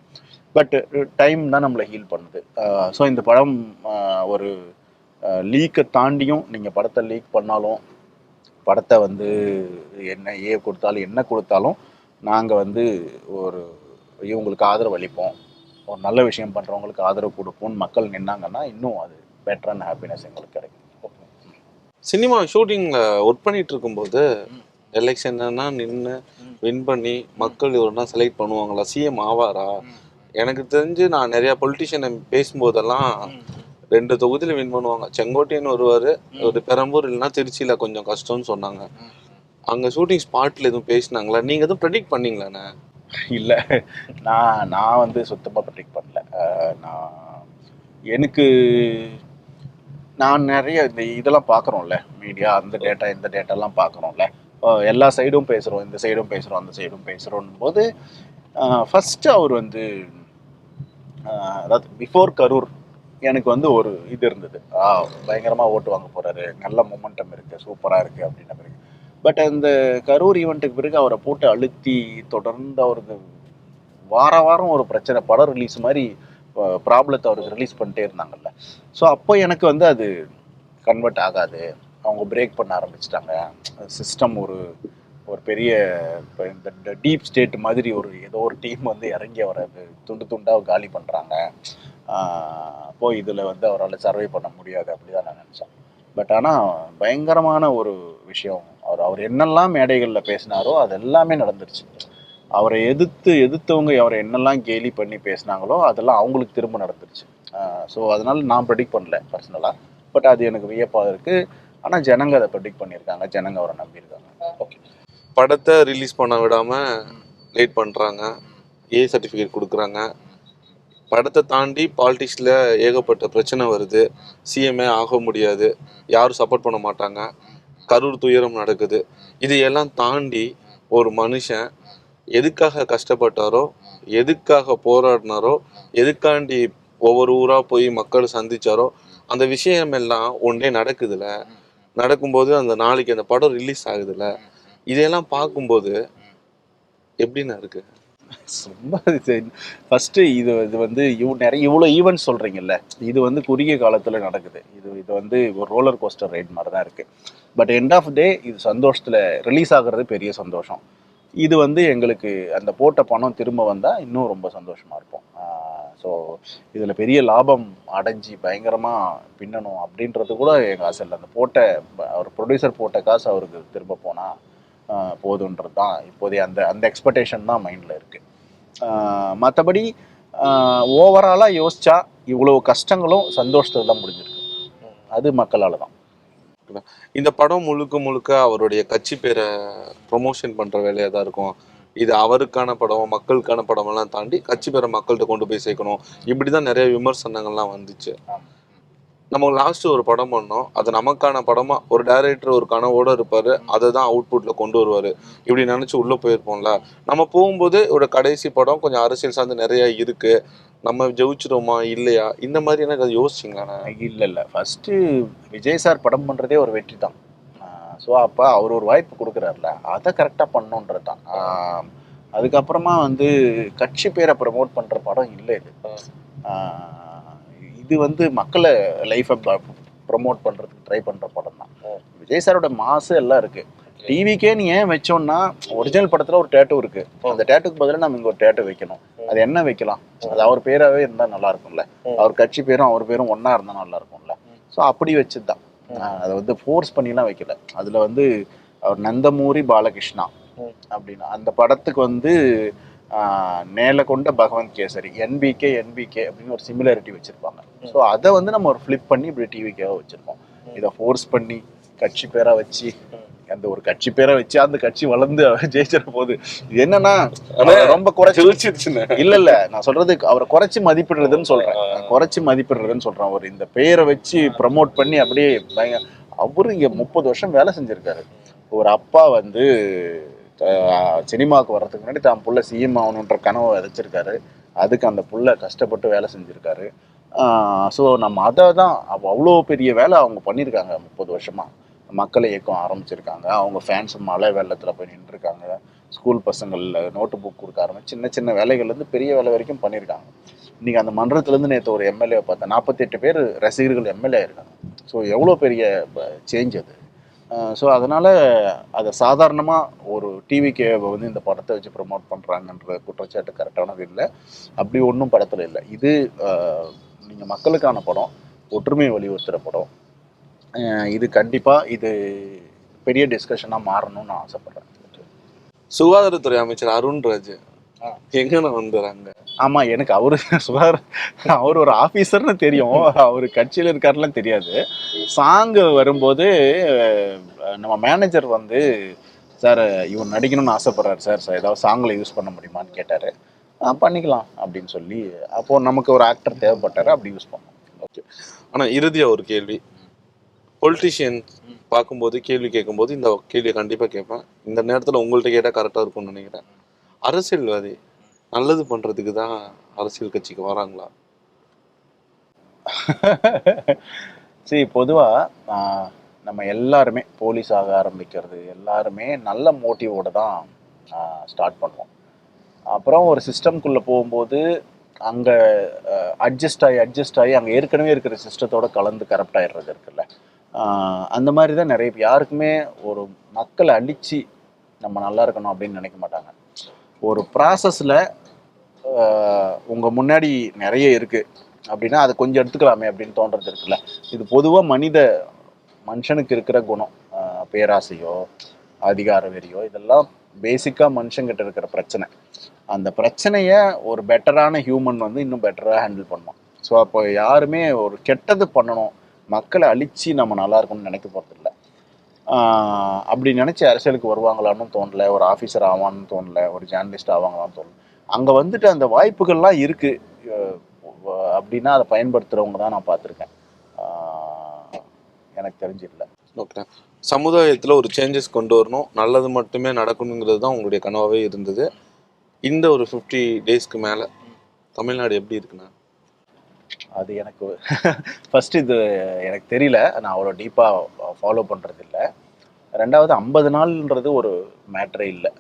பட் டைம் தான் நம்மளை ஹீல் பண்ணுது. ஸோ இந்த படம் ஒரு லீக்கை தாண்டியும் நீங்கள் படத்தை லீக் பண்ணாலும், படத்தை வந்து என்ன கொடுத்தாலும் நாங்கள் வந்து இவங்களுக்கு ஆதரவு அளிப்போம், ஒரு நல்ல விஷயம் பண்ணுறவங்களுக்கு ஆதரவு கொடுப்போம்னு மக்கள் நின்னாங்கன்னா இன்னும் அது பெட்டரான ஹாப்பினஸ் எங்களுக்கு கிடைக்கும். சினிமா ஷூட்டிங்கில் ஒர்க் பண்ணிட்டு இருக்கும்போது எலெக்ஷன்னா நின்று வின் பண்ணி மக்கள் இவருனா செலக்ட் பண்ணுவாங்களா, சிஎம் ஆவாரா? எனக்கு தெரிஞ்சு நான் நிறையா பொலிட்டிஷியனை பேசும்போதெல்லாம் 2 தொகுதியில் வின் பண்ணுவாங்க. செங்கோட்டையன் வருவார், ஒரு பெரம்பூர் இல்லைன்னா திருச்சியில் கொஞ்சம் கஷ்டம்னு சொன்னாங்க. அங்கே ஷூட்டிங் ஸ்பாட்டில் எதுவும் பேசினாங்களா? நீங்கள் எதுவும் ப்ரெடிக்ட் பண்ணீங்களாண்ணே? இல்லை, நான் வந்து சுத்தமாக ப்ரெடிக்ட் பண்ணல. நான் நிறைய இதெல்லாம் பார்க்குறோம்ல, மீடியா அந்த டேட்டா இந்த டேட்டாலாம் பார்க்குறோம்ல, எல்லா சைடும் பேசுகிறோம், இந்த சைடும் பேசுகிறோம், அந்த சைடும் பேசுகிறோம் போது ஃபஸ்ட்டு அவர் வந்து அதாவது பிஃபோர் கரூர் எனக்கு வந்து ஒரு இது இருந்தது, பயங்கரமாக ஓட்டு வாங்க போகிறாரு, நல்ல மொமெண்டம் இருக்குது, சூப்பராக இருக்குது அப்படின்ற பிறகு. பட் அந்த கரூர் ஈவெண்ட்டுக்கு பிறகு அவரை போட்டு அழுத்தி தொடர்ந்து அவருக்கு வாரம் ஒரு பிரச்சனை, படம் ரிலீஸ் மாதிரி ப்ராப்ளத்தை அவருக்கு ரிலீஸ் பண்ணிட்டே இருந்தாங்கல்ல. ஸோ அப்போ எனக்கு வந்து அது கன்வெர்ட் ஆகாது, அவங்க பிரேக் பண்ண ஆரம்பிச்சிட்டாங்க சிஸ்டம். ஒரு பெரிய இப்போ இந்த டீப் ஸ்டேட் மாதிரி ஏதோ ஒரு டீம் வந்து இறங்கி அவரை துண்டாக காலி பண்ணுறாங்க. போய் இதில் வந்து அவரால் சர்வை பண்ண முடியாது அப்படி தான் நான் நினச்சேன். பட் ஆனால் பயங்கரமான ஒரு விஷயம், அவர் என்னெல்லாம் மேடைகளில் பேசினாரோ அது எல்லாமே நடந்துருச்சு. அவரை எதிர்த்தவங்க அவரை என்னெல்லாம் கேலி பண்ணி பேசினாங்களோ அதெல்லாம் அவங்களுக்கு திரும்ப நடந்துருச்சு. ஸோ அதனால நான் ப்ரெடிக்ட் பண்ணல பர்சனலாக, பட் அது எனக்கு வியப்பாக இருக்குது. ஆனால் ஜனங்க அதை ப்ரெடிக்ட் பண்ணியிருக்காங்க, ஜனங்க அவரை நம்பியிருக்காங்க. ஓகே, படத்தை ரிலீஸ் பண்ண விடாமல் லேட் பண்ணுறாங்க, ஏ சர்டிஃபிகேட் கொடுக்குறாங்க, படத்தை தாண்டி பாலிடிக்ஸில் ஏகப்பட்ட பிரச்சனை வருது, சிஎம்ஏ ஆக முடியாது, யாரும் சப்போர்ட் பண்ண மாட்டாங்க, கரூர் துயரம் நடக்குது. இதையெல்லாம் தாண்டி ஒரு மனுஷன் எதுக்காக கஷ்டப்பட்டாரோ, எதுக்காக போராடினாரோ, எதுக்காண்டி ஒவ்வொரு ஊராக போய் மக்களை சந்திச்சாரோ, அந்த விஷயம் எல்லாம் ஒன்றே நடக்குதுல்ல. நடக்கும்போது அந்த நாளைக்கு அந்த படம் ரிலீஸ் ஆகுதுல்ல, இதையெல்லாம் பார்க்கும்போது எப்படின்னா இருக்கு? ரொம்ப ஃபஸ்ட்டு இது வந்து இவ்வளோ ஈவெண்ட்ஸ் சொல்கிறீங்கல்ல, இது வந்து குறுகிய காலத்தில் நடக்குது. இது வந்து ஒரு ரோலர் கோஸ்டர் ரைட் மாதிரி தான் இருக்குது. பட் எண்ட் ஆஃப் டே இது சந்தோஷத்தில் ரிலீஸ் ஆகிறது பெரிய சந்தோஷம். இது வந்து எங்களுக்கு அந்த போட்ட பணம் திரும்ப வந்தால் இன்னும் ரொம்ப சந்தோஷமாக இருப்போம். ஸோ இதில் பெரிய லாபம் அடைஞ்சி பயங்கரமாக பின்னணும் அப்படின்றது கூட எங்கள் ஆசை இல்லை. அவர் ப்ரொடியூசர் போட்ட காசு அவருக்கு திரும்ப போனால் போதுன்றது தான் இப்போதைய அந்த எக்ஸ்பெக்டேஷன் தான் மைண்டில் இருக்குது. மற்றபடி ஓவராலாக யோசிச்சா இவ்வளோ கஷ்டங்களும் சந்தோஷத்தில் தான் முடிஞ்சிருக்கு, அது மக்களால் தான். இந்த படம் முழுக்க அவருடைய கட்சி பேரை ப்ரொமோஷன் பண்ணுற வேலையாக தான் இருக்கும். இது அவருக்கான படம், மக்களுக்கான படமெல்லாம் தாண்டி கட்சி பேரை மக்கள்கிட்ட கொண்டு போய் சேர்க்கணும், இப்படி தான் நிறைய விமர்சனங்கள்லாம் வந்துச்சு. நம்ம லாஸ்ட் ஒரு படம் பண்ணோம், அது நமக்கான படமாக ஒரு டைரக்டர் ஒரு கனவோடு இருப்பார், அதை தான் அவுட்புட்டில் கொண்டு வருவார், இப்படி நினச்சி உள்ளே போயிருப்போம்ல. நம்ம போகும்போது ஒரு கடைசி படம் கொஞ்சம் அரசியல் சார்ந்து நிறையா இருக்குது, நம்ம ஜெயிச்சிடுமா இல்லையா இந்த மாதிரி எனக்கு அதை யோசிச்சிங்களா? இல்லை, ஃபஸ்ட்டு விஜய் சார் படம் பண்ணுறதே ஒரு வெற்றி தான். ஸோ அப்போ அவர் ஒரு வாய்ப்பு கொடுக்குறாருல, அதை கரெக்டாக பண்ணணுன்றது தான். அதுக்கப்புறமா வந்து கட்சி பேரை ப்ரமோட் பண்ணுற படம் இல்லை இது. இது வந்து மக்களை லைஃப்பை ப்ரமோட் பண்ணுறதுக்கு ட்ரை பண்ணுற படம் தான். விஜய் சாரோட மாசு எல்லாம் இருக்குது. டிவிக்கே நீ ஏன் வச்சோன்னா, ஒரிஜினல் படத்தில் ஒரு டேட்டு இருக்குது, அந்த டேட்டுக்கு பதிலாக நம்ம இங்கே ஒரு டேட்டு வைக்கணும். அது என்ன வைக்கலாம்? அது அவர் பேராகவே இருந்தால் நல்லா இருக்கும்ல, அவர் கட்சி பேரும் அவர் பேரும் ஒன்றா இருந்தால் நல்லா இருக்கும்ல. ஸோ அப்படி வச்சு தான், அதை வந்து ஃபோர்ஸ் பண்ணிலாம் வைக்கல. அதில் வந்து அவர் நந்தமூரி பாலகிருஷ்ணா அப்படின்னா அந்த படத்துக்கு வந்து நேலகொண்ட பகவந்த் கேசரி என்பிகே அப்படின்னு ஒரு சிமிலாரிட்டி வச்சுருப்பாங்க. ஸோ அதை வந்து நம்ம ஒரு ஃப்ளிப் பண்ணி இப்படி டிவிக்காக வச்சுருக்கோம். இதை ஃபோர்ஸ் பண்ணி கட்சி பேராக வச்சு, அந்த ஒரு கட்சி பேரை வச்சு அந்த கட்சி வளர்ந்து ஜெயிச்சிட போகுது. இது என்னன்னா ரொம்ப குறைச்சிருச்சுன்னு இல்ல நான் சொல்றது, அவரை குறைச்சி மதிப்பிடுறதுன்னு சொல்றேன். அவர் இந்த பேரை வச்சு ப்ரமோட் பண்ணி அப்படியே அவரு இங்க 30 வருஷம் வேலை செஞ்சிருக்காரு. ஒரு அப்பா வந்து சினிமாவுக்கு வர்றதுக்கு முன்னாடி தான் புள்ள சிஎம் ஆகணுன்ற கனவை விதைச்சிருக்காரு, அதுக்கு அந்த புள்ள கஷ்டப்பட்டு வேலை செஞ்சிருக்காரு. ஸோ நம்ம அதை தான் அவ்வளோ பெரிய வேலை அவங்க பண்ணியிருக்காங்க. 30 வருஷமா மக்களை இயக்கம் ஆரம்பிச்சிருக்காங்க, அவங்க ஃபேன்ஸ் மழை வெள்ளத்தில் போய் நின்றுருக்காங்க, ஸ்கூல் பசங்களில் நோட்டு புக் கொடுக்க ஆரம்பிச்சு சின்ன வேலைகள்லேருந்து பெரிய வேலை வரைக்கும் பண்ணியிருக்காங்க. இன்றைக்கி அந்த மன்றத்துலேருந்து நேற்று ஒரு எம்எல்ஏ பார்த்தேன், 48 பேர் ரசிகர்கள் எம்எல்ஏ இருக்காங்க. ஸோ எவ்வளோ பெரிய சேஞ்ச் அது. ஸோ அதனால் அதை சாதாரணமாக ஒரு டிவிக்கே வந்து இந்த படத்தை வச்சு ப்ரமோட் பண்ணுறாங்கன்ற குற்றச்சாட்டு கரெக்டானது இல்லை. அப்படி ஒன்றும் படத்தில் இல்லை. இது நீங்கள் மக்களுக்கான படம், ஒற்றுமையை வலியுறுத்துகிற படம். இது கண்டிப்பாக இது பெரிய டிஸ்கஷனாக மாறணும்னு நான் ஆசைப்படுறேன். சுகாதாரத்துறை அமைச்சர் அருண்ராஜ் எங்கன்னு வந்துடுறாங்க? ஆமாம், எனக்கு அவர் ஒரு ஆஃபீஸர்னு தெரியும், அவர் கட்சியில் இருக்காருலாம் தெரியாது. சாங்கு வரும்போது நம்ம மேனேஜர் வந்து, சார் இவன் நடிக்கணும்னு ஆசைப்படுறாரு சார், ஏதாவது சாங்கில் யூஸ் பண்ண முடியுமான்னு கேட்டார். பண்ணிக்கலாம் அப்படின்னு சொல்லி, அப்போது நமக்கு ஒரு ஆக்டர் தேவைப்பட்டார், அப்படி யூஸ் பண்ணோம். ஓகே. ஆனால் இறுதியாக ஒரு கேள்வி, பொலிட்டிஷியன் பார்க்கும்போது கேள்வி கேட்கும்போது இந்த கேள்வியை கண்டிப்பாக கேட்பேன், இந்த நேரத்தில் உங்கள்கிட்ட கேட்டால் கரெக்டாக இருக்கும்னு நினைக்கிறேன். அரசியல்வாதி நல்லது பண்ணுறதுக்கு தான் அரசியல் கட்சிக்கு வராங்களா? சரி, பொதுவாக நம்ம எல்லாருமே போலீஸ் ஆக ஆரம்பிக்கிறது எல்லாருமே நல்ல மோட்டிவோடு தான் ஸ்டார்ட் பண்ணுவோம். அப்புறம் ஒரு சிஸ்டம்குள்ளே போகும்போது அங்கே அட்ஜஸ்ட் ஆகி அங்கே ஏற்கனவே இருக்கிற சிஸ்டத்தோட கலந்து கரப்ட் ஆகிடுறது இருக்குல்ல. அந்த மாதிரி தான் நிறைய யாருக்குமே ஒரு மக்களை அழித்து நம்ம நல்லா இருக்கணும் அப்படின்னு நினைக்க மாட்டாங்க. ஒரு ப்ராசஸில் உங்கள் முன்னாடி நிறைய இருக்குது அப்படின்னா அதை கொஞ்சம் எடுத்துக்கலாமே அப்படின்னு தோன்றது இருக்குல்ல. இது பொதுவாக மனுஷனுக்கு இருக்கிற குணம். பேராசையோ அதிகார வெறியோ இதெல்லாம் பேசிக்காக மனுஷங்கிட்ட இருக்கிற பிரச்சனை. அந்த பிரச்சனையை ஒரு பெட்டரான ஹியூமன் வந்து இன்னும் பெட்டராக ஹேண்டில் பண்ணுவான். ஸோ அப்போ யாருமே ஒரு கெட்டது பண்ணணும், மக்களை அழித்து நம்ம நல்லா இருக்கணும்னு நினைக்க போகிறதில்ல. அப்படி நினச்சி அரசியலுக்கு வருவாங்களான்னு தோணலை, ஒரு ஆஃபீஸர் ஆவான்னு தோணலை, ஒரு ஜேர்னலிஸ்ட் ஆவாங்களான்னு தோணலை. அங்கே வந்துட்டு அந்த வாய்ப்புகள்லாம் இருக்குது அப்படின்னா அதை பயன்படுத்துகிறவங்க தான் நான் பார்த்துருக்கேன். எனக்கு தெரிஞ்சிடல. ஓகே, சமுதாயத்தில் ஒரு சேஞ்சஸ் கொண்டு வரணும், நல்லது மட்டுமே நடக்கணுங்கிறது தான் உங்களுடைய கனவாகவே இருந்தது. இந்த ஒரு 50 டேஸ்க்கு மேலே தமிழ்நாடு எப்படி இருக்குண்ணா? அது எனக்கு ஃபஸ்ட்டு இது எனக்கு தெரியல, நான் அவ்வளோ டீப்பாக ஃபாலோ பண்ணுறது இல்லை. ரெண்டாவது 50 நாள்ன்றது ஒரு மேட்ரே இல்லை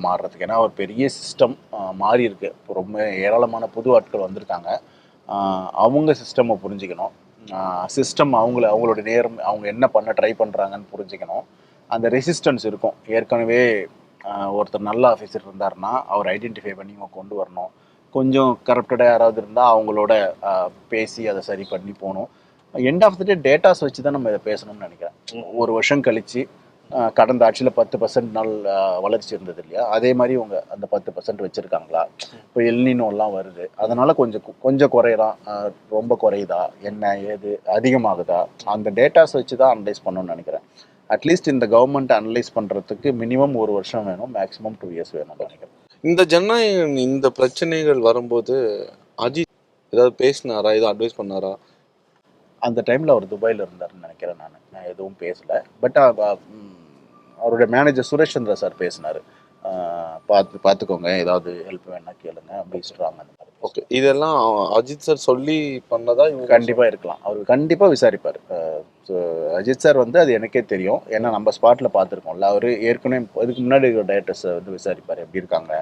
மாறுறதுக்கு. ஏன்னா ஒரு பெரிய சிஸ்டம் மாறி இருக்கு. இப்போ ரொம்ப ஏராளமான புது ஆட்கள் வந்திருக்காங்க. அவங்க சிஸ்டமை புரிஞ்சுக்கணும். சிஸ்டம் அவங்களோட நேரம் அவங்க என்ன பண்ண ட்ரை பண்ணுறாங்கன்னு புரிஞ்சுக்கணும். அந்த ரெசிஸ்டன்ஸ் இருக்கும். ஏற்கனவே ஒருத்தர் நல்ல ஆஃபீஸர் இருந்தாருன்னா அவர் ஐடென்டிஃபை பண்ணி இவங்க கொண்டு வரணும். கொஞ்சம் கரப்டடாக யாராவது இருந்தால் அவங்களோட பேசி அதை சரி பண்ணி போகணும். End of the day datas வச்சு தான் நம்ம இதை பேசணும்னு நினைக்கிறேன். ஒரு வருஷம் கழித்து கடந்த ஆட்சியில் 10% நாள் வளர்ச்சி இருந்தது இல்லையா, அதே மாதிரி இவங்க அந்த 10% வச்சுருக்காங்களா? இப்போ எல்னினோலாம் வருது, அதனால் கொஞ்சம் குறையலாம், ரொம்ப குறையுதா, என்ன ஏது அதிகமாகுதா, அந்த டேட்டாஸ் வச்சு தான் அனலைஸ் பண்ணணும்னு நினைக்கிறேன். அட்லீஸ்ட் இந்த கவர்மெண்ட் அனலைஸ் பண்ணுறதுக்கு மினிமம் 1 வருஷம் வேணும், மேக்ஸிமம் 2 இயர்ஸ் வேணும்னு நினைக்கிறேன். இந்த ஜனநாயகம் இந்த பிரச்சனைகள் வரும்போது அஜித் ஏதாவது பேசினாரா, ஏதாவது அட்வைஸ் பண்ணாரா? அந்த டைமில் அவர் துபாயில் இருந்தாருன்னு நினைக்கிறேன். நான் எதுவும் பேசலை. பட் அவருடைய மேனேஜர் சுரேஷ் சந்திரா சார் பேசினார். பார்த்துக்கோங்க, ஏதாவது ஹெல்ப் வேணா கேளுங்க அப்படி சொல்கிறாங்க. அந்த மாதிரி. ஓகே, இதெல்லாம் அஜித் சார் சொல்லி பண்ணதா? கண்டிப்பாக இருக்கலாம், அவர் கண்டிப்பாக விசாரிப்பார். ஸோ அஜித் சார் வந்து அது எனக்கே தெரியும், ஏன்னா நம்ம ஸ்பாட்டில் பார்த்துருக்கோம்ல. அவர் ஏற்கனவே இதுக்கு முன்னாடி இருக்கிற டைரக்டர்ஸை வந்து விசாரிப்பார், எப்படி இருக்காங்க,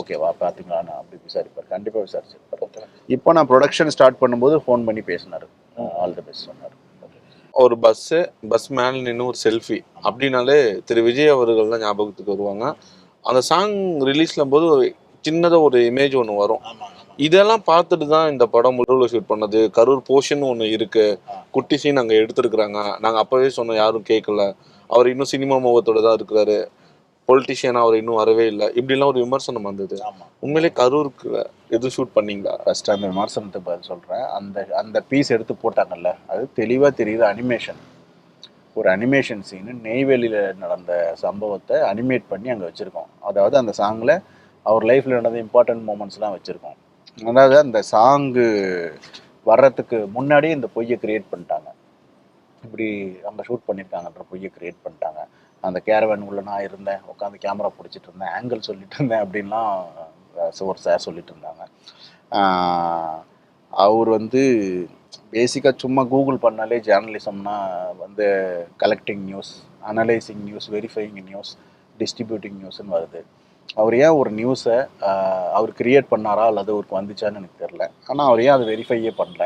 ஓகேவா பார்த்தீங்களான்னு அப்படி விசாரிப்பார், கண்டிப்பாக விசாரிச்சிருப்பார். இப்போ நான் ப்ரொடக்ஷன் ஸ்டார்ட் பண்ணும்போது ஃபோன் பண்ணி பேசினார், ஆல் தி பெஸ்ட் சொன்னார். ஒரு பஸ் மேலே நின்று ஒரு செல்ஃபி அப்படின்னாலே திரு விஜய் அவர்கள் தான் ஞாபகத்துக்கு வருவாங்க. அந்த சாங் ரிலீஸ்ல போது சின்னதாக ஒரு இமேஜ் ஒன்று வரும். இதெல்லாம் பார்த்துட்டு தான் இந்த படம் முழுவதும் ஷூட் பண்ணது. கரூர் போர்ஷன் ஒன்று இருக்கு, குட்டி சீன் அங்கே எடுத்துருக்குறாங்க. நாங்கள் அப்போவே சொன்னோம், யாரும் கேட்கல. அவர் இன்னும் சினிமா முகத்தோடு தான் இருக்கிறாரு, பொலிட்டிஷியனாக அவர் இன்னும் வரவே இல்லை, இப்படிலாம் ஒரு விமர்சனம் வந்தது. உண்மையிலே கரூருக்கு எதுவும் ஷூட் பண்ணீங்களா? ஃபர்ஸ்ட் அந்த விமர்சனத்தை பதில் சொல்கிறேன். அந்த பீஸ் எடுத்து போட்டாங்கல்ல, அது தெளிவாக தெரியுது. ஒரு அனிமேஷன் சீனு நெய்வேலியில் நடந்த சம்பவத்தை அனிமேட் பண்ணி அங்கே வச்சுருக்கோம். அதாவது அந்த சாங்கில் அவர் லைஃப்பில் நடந்த இம்பார்ட்டன்ட் மூமெண்ட்ஸ்லாம் வச்சுருக்கோம். அதாவது அந்த சாங்கு வர்றதுக்கு முன்னாடியே இந்த பொய்யை க்ரியேட் பண்ணிட்டாங்க. இப்படி அங்கே ஷூட் பண்ணியிருக்காங்கன்ற பொய்யை க்ரியேட் பண்ணிட்டாங்க. அந்த கேரவேன் உள்ள நான் இருந்தேன், உட்காந்து கேமரா பிடிச்சிட்டு இருந்தேன், ஆங்கிள் சொல்லிட்டு இருந்தேன் அப்படின்லாம் ஒரு சார் சொல்லிட்டு இருந்தாங்க. அவர் வந்து பேசிக்காக சும்மா கூகுள் பண்ணாலே ஜேர்னலிசம்னா வந்து collecting news, analysing news, verifying news, distributing நியூஸ்ன்னு வருது. அவர் ஏன் ஒரு நியூஸை அவர் கிரியேட் பண்ணாரா அல்லது அவருக்கு வந்துச்சான்னு எனக்கு தெரில. ஆனால் அவர் ஏன் அதை வெரிஃபையே பண்ணல?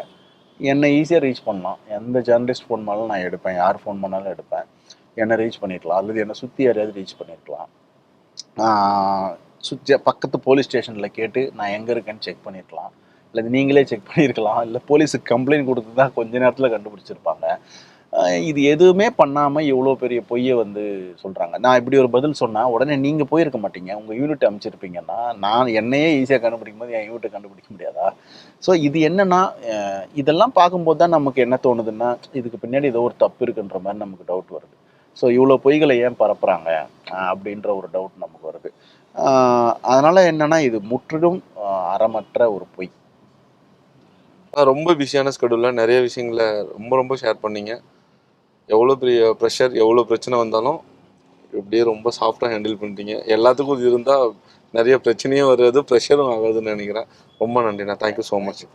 என்னை ஈஸியாக ரீச் பண்ணலாம். எந்த ஜேர்னலிஸ்ட் ஃபோன் பண்ணாலும் நான் எடுப்பேன், யார் ஃபோன் பண்ணாலும் எடுப்பேன். என்னை ரீச் பண்ணியிருக்கலாம், அல்லது என்னை சுற்றி யாரையாவது ரீச் பண்ணியிருக்கலாம். சுற்றி பக்கத்து போலீஸ் ஸ்டேஷனில் கேட்டு நான் எங்கே இருக்கேன்னு செக் பண்ணியிருக்கலாம், இல்லை நீங்களே செக் பண்ணியிருக்கலாம், இல்லை போலீஸுக்கு கம்ப்ளைண்ட் கொடுத்து தான் கொஞ்ச நேரத்தில் கண்டுபிடிச்சிருப்பாங்க. இது எதுவுமே பண்ணாமல் இவ்வளோ பெரிய பொய்யை வந்து சொல்கிறாங்க. நான் இப்படி ஒரு பதில் சொன்னால் உடனே நீங்கள் போயிருக்க மாட்டீங்க, உங்கள் யூனிட் அமைச்சிருப்பீங்கன்னா நான் என்னையே ஈஸியாக கண்டுபிடிக்கும் போது என் யூனிட்டை கண்டுபிடிக்க முடியாதா? ஸோ இது என்னென்னா, இதெல்லாம் பார்க்கும்போது தான் நமக்கு என்ன தோணுதுன்னா, இதுக்கு பின்னாடி ஏதோ ஒரு தப்பு இருக்குன்ற மாதிரி நமக்கு டவுட் வருது. ஸோ இவ்வளோ பொய்களை ஏன் பரப்புகிறாங்க அப்படின்ற ஒரு டவுட் நமக்கு வருது. அதனால் என்னென்னா, இது முற்றிலும் அறமற்ற ஒரு பொய். ரொம்ப பிஸியான ஸ்கெடியூலில் நிறைய விஷயங்களை ரொம்ப ஷேர் பண்ணீங்க. எவ்வளோ பெரிய ப்ரெஷர், எவ்வளோ பிரச்சனை வந்தாலும் இப்படியே ரொம்ப சாஃப்டாக ஹேண்டில் பண்ணிட்டீங்க. எல்லாத்துக்கும் இது இருந்தால் நிறைய பிரச்சனையும் வருது, ப்ரெஷரும் ஆகுதுன்னு நினைக்கிறேன். ரொம்ப நன்றிண்ணா, தேங்க்யூ ஸோ மச்.